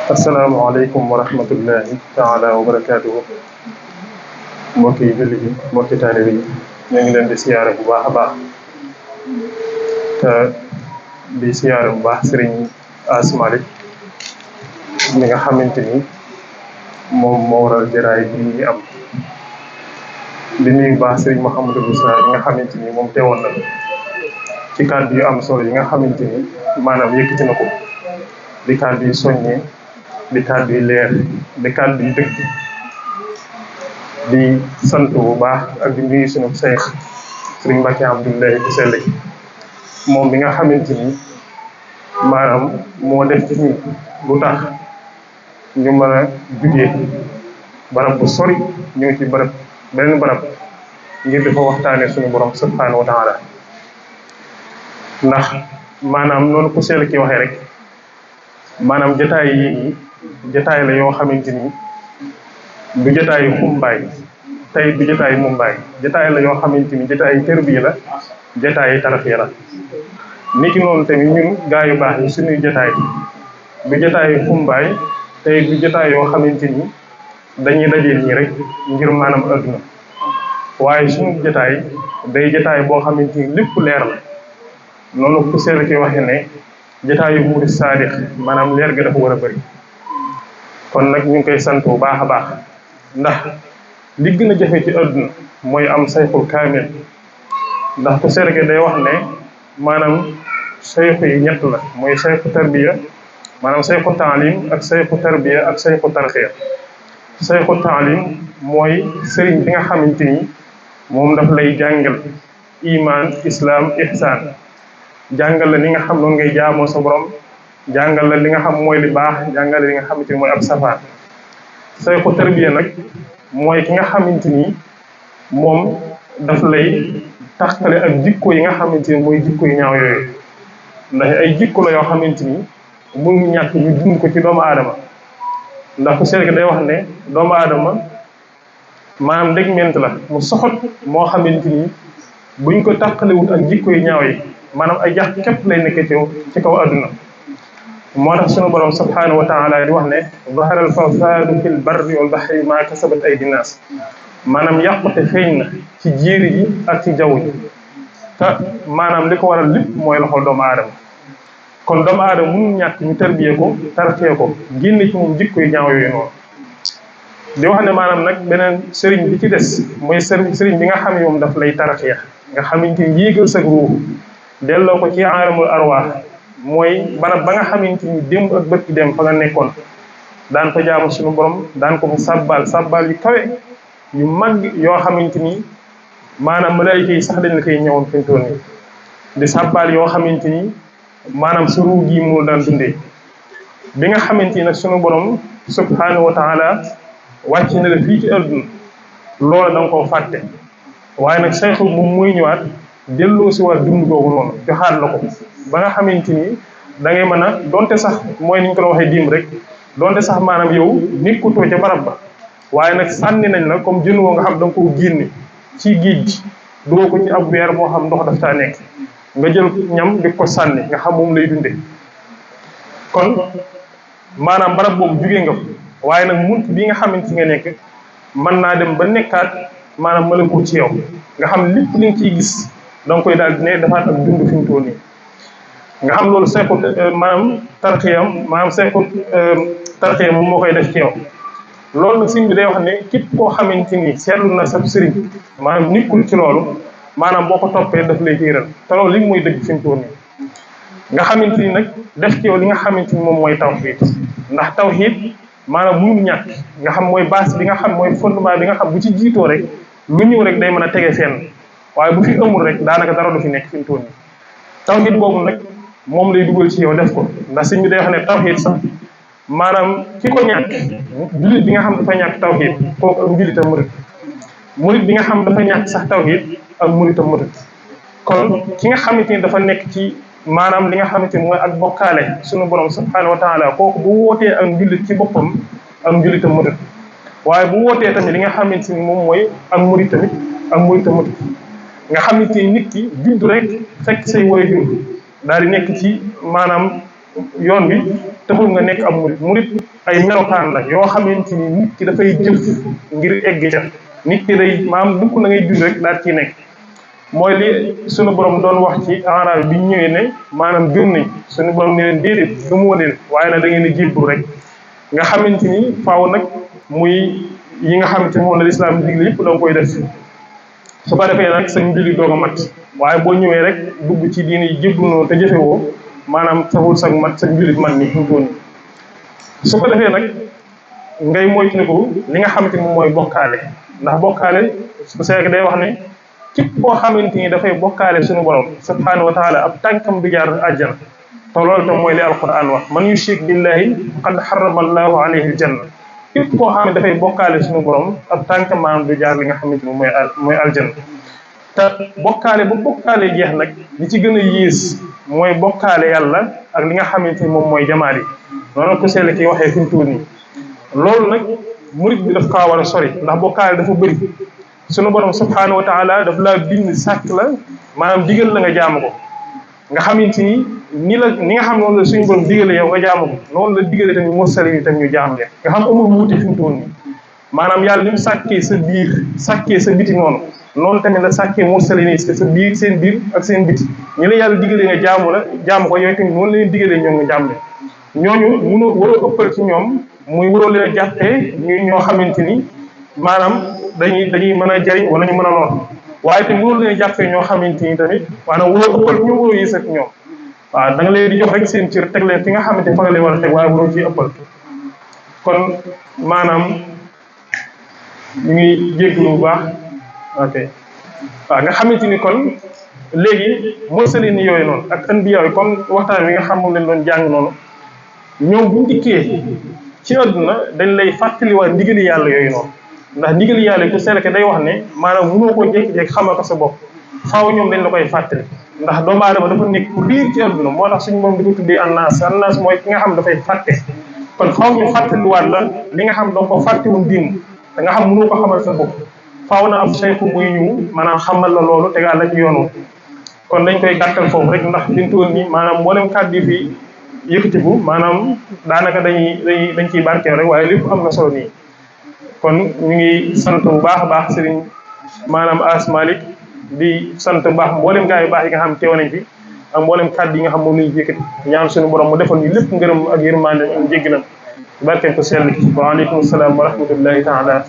asalaamaaleykum wa rahmatullahi taala wa barakaatuhu. Mbokki julli yi mbokki taalibe yi ñu ngi leen di siyaare bu baax a baax te di siyaare bu baax sëriñ As Malick mi nga xamante ni moom moo waral jaraay bi ñuy am di nuyu baax sëriñ Mouhamadou Moussa bi nga xamante ni moom teewoon na ci kàddu yu am solo yi nga xamante ni maanaam yëkkati na ko di kàddu yu soññee di kàddu yu leer di kàddu yu dëgg di sant bu baax ak di nuyu sunu seex sëriñ Mbacke Abdoulaye bu sell moom bi nga xamante ni maanaam moo def ci ñun lu tax ñu mën a jugee barab bu sori ñëw ci beneen barab ngir dafa waxtaane suñu borom subhanahu wa taala ndax maanaam noonu ku sell ki waxee rek maanaam jotaay yi jotaay la yoo xamante ni du jotaayu xumbaay tey du jotaayu mumbaay jotaay la yoo xamante ni jotaayu tërbiya la jotaayu tarafiya la niki noonu tamit ñun gaa yu baax yi suñuy jotaay du jotaayu xumbaay tey du jotaay yoo xamante ni dañuy dajee nii rek ngir maanaam adduna waaye suñu jotaay day jotaay boo xamante ni lépp leer la noonu ku sell ki waxe ne jotaayu murid saadix maanaam leer ga dafa war a bëri kon nag ñu ngi koy sant bu baax a baax ndax li gën a jafe ci àdduna mooy am sayxul kaamil ndax ku sell ki day wax ne maanaam sayxu yi ñett la mooy sayxu tarbiya maanaam sayxu taalim ak sayxu tarbiya ak sayxu tarxiya sayxu taalim mooy sëriñ bi nga xamante ni moom daf lay jàngal iman islam ihsan jàngal la li nga xam noonu ngay jaamoo sa borom jàngal la li nga xam mooy li baax jàngal la li nga xamante ni mooy ab safaan sayxu tarbiya nag mooy ki nga xamante ni moom daf lay taxtale ak jikko yi nga xamante ni mooy jikko yu ñaaw yooyu ndax ay jikko la yoo xamante ni mënu ñàkk ñu dund ko ci doomu aadama ndax ku seet day wax ne doomu aadama maanaam ndegment la mu soxot moo xamante ni buñ ko tàqalewut ak jikko yu ñaaw yi maanaam ay jax képp lay nekk ci kaw adduna moo tax sunu borom subhanahu wa taala di wax ne zahara al fasadu fil barri wal bahri ma kasabat aydi naas maanaam yàqute feeñ na ci jéeri ji ak ci jaww ji te maanaam li ko waral lépp mooy loxol doomu aadama kon doomu aadama mënul ñàkk ñu tarbiyee ko tarxee ko génne ci moom jikko yu ñaaw yooyu noonu di wax ne maanaam nag beneen sëriñ bi ci des mooy sëriñ bi nga xam ne moom daf lay tarxiya nga xamante ni yéegal sa ruux delloo ko ci aalamul arwaax mooy barab ba nga xamante ni démb ak bët ki dem fa nga nekkoon daan ko jaamu suñu borom daan ko fa sabbal yu kawe yu mag yoo xamante ni maanaam malaayika yi sax dañ la koy ñëwoon fi mu toll nii di sabbal yoo xamante ni maanaam su ruu gi mu daan dundee bi nga xamante ni nag suñu borom subhanahu wa taala wàcc na la fii ci àdduna loola da nga koo fàtte waaye nag sayxu moom muy ñëwaat delloo si waat dund googu noonu joxaat la ko ba nga xamante ni da ngay mën a donte sax mooy ni ñu ko waxee dim rek donte sax maanaam yow nekkutoo ca barab ba waaye nag sànni nañ la comme jën woo nga xam da nga koo génne ci géej gi dugal ko ci ab weer boo xam ndox daf taa nekk nga jël ñam di ko sànni nga xam moom lay dunde kon maanaam barab boobu jugee nga ko waaye nag munt bi nga xamante nga nekk mën naa dem ba nekkaat maanaam malakut ci yow nga xam lépp li nga ciy gis da nga koy daal di ne dafaat ak dund fi mu toll nii nga xam loolu sayxu maanaam sayxu tarxiyam moom moo koy def ci yow loolu nag sëñ bi day wax ne képp koo xamante ni seetlu na sab sëriñ maanaam nikkul ci loolu maanaam boo ko toppee daf lay tiiral te loolu li mooy dëgg fi mu toll nii nga xamante ni nag def ci yow li nga xamante ni moom mooy tawxiid ndax tawxiid maanaam mënul ñàkk nga xam mooy base bi nga xam mooy fondement bi nga xam bu ci jiitoo rek lu ñëw rek day mën a tege fenn waaye bu fi amul rek daanaka dara du fi nekk fi mu toll nii tawxiid boobu nag moom lay dugal ci yow def ko ndax sëñ bi day wax ne tawxiid sax maanaam ki ko ñàkk jullit bi nga xam dafa ñàkk tawxiid kooku ak njullitam murit bi nga xam dafa ñàkk sax tawxiid ak muritam murit kon ki nga xamante ni dafa nekk ci maanaam li nga xamante ni mooy ak bokkaale sunu borom subhanahu wa taala kooku bu wootee ak njullit ci boppam ak njullitam murit waaye bu wootee tamit li nga xamante ni moom mooy ak murit tamit ak muritam murit nga xamante ni nit ki judd rek fekk say waajur daal di nekk ci maanaam yoon bi taxul nga nekk am murit ay melokaan la yoo xamante ni nit ki dafay jëf ngir egg ca nit ki day maanaam dukk na ngay dund rek daal ciy nekk mooy li suñu borom doon wax ci Araab bi ñu ñëwee ne maanaam gëm nañ suñu borom ne leen déedéet gëmoo leen waaye nag da ngeen di jébbalu rek nga xamante ni faaw nag muy yi nga xamante ni moom la lislaam digle yëpp da nga koy def su ko defee nag sañ julli doog a mat waaye boo ñëwee rek dugg ci diine yi jébbalu noonu te jëfewoo maanaam taxul sax mat sañ jullit man ni fu mu su ko defee nag ngay moytandiku li nga xamante ni moom mooy bokkaale ndax bokkaale su seek day wax ne képp koo xamante ni dafay bokkaale suñu borom subhanahu wa taala ab tànkam du jaar àjjana te loolu tam mooy li alquran wax man yushrik billahi qad harrama allahu alayhi aljanna képp koo xam ne dafay bokkaale suñu borom ab tànkam maanaam du jaar li nga xamante ni mooy aljanna te bokkaale ba bokkaale jeex nag li ci gën a yées mooy bokkaale yàlla ak li nga xamante ni moom mooy jamaal yi noonu ko sell ki waxee fi mu tuur nii loolu nag murit bi daf kaa war a sori ndax bokkaale dafa bëri sunu borom subhanahu wa taala daf laa bind sàkk la maanaam digal la nga jaamu ko nga xamante ni ni nga xam noonu la suñu borom digale yow nga jaamu ko noonu la digale tamit mursaliin yi tam ñu jaam leen nga xam amul wuute fi mu toll nii maanaam yàlla ni mu sàkkee sa biir sàkkee sa biti noonu tamit la sàkkee mursaliin yi sa biir seen biir ak seen biti ñi la yàlla digale nga jaamu ko yooyu tamit noonu la leen digalee ñoom nga jaam leen ñooñu mënoo waroo ëppal ci ñoom muy waroo leen a jàppee ñoo xamante ni maanaam dañuy mën a jariñ wala ñu mën a lool waaye tamit waroo leen a jàppee ñoo xamante ni tamit maanaam waroo ëppal ñoom waroo yées ak ñoom waaw da nga leen di jox rek seen cër teg leen fi nga xamante fa nga leen war a teg waaye waroo ciy ëppal kon maanaam ñu ngi jégalu bu baax ok waaw nga xamante ni kon léegi mursaliin yooyu noonu ak anbiya yi comme waxtaan wi nga xam moom leen doon jàng noonu ñoom buñu dikkee ci àdduna dañ lay fàttaliwaat ndigali yàlla yooyu noonu ndax ndigali yàlla yi ku seleke day wax ne maanaam mënoo koo jékki-jékki xamal ko sa bopp faaw ñoom dañ la koy fàttali ndax doomu aadama dafa nekk ku riir ci àdduna moo tax suñu moom di ko tuddee annaas mooy ki nga xam dafay fàtte kon faaw ñu fàttaliwaat la li nga xam danga ko fàttewul diin da nga xam mënoo ko xamal sa bopp faaw na am saytu buy ñu maanaam xamal la loolu tegaat la ci yoonu kon dañ koy gàttal foofu rek ndax liñ toll nii maanaam mboolem kàddu yi fii yëkkatiku maanaam daanaka dañ ciy barkeel rek waaye lépp am na solo nii kon ñu ngi sant bu baax a baax sëriñ maanaam As Malick di sant bu baax mboolem gaa yu baax yi nga xam teew nañ fi ak mboolem kàddu yi nga xam moom lañu yëkkati ñaan suñu borom mu defal ñu lépp ngërëm ak yërmande ak njéggalam barkeel ko sell waaleykum salaam wa rahmatullahi taala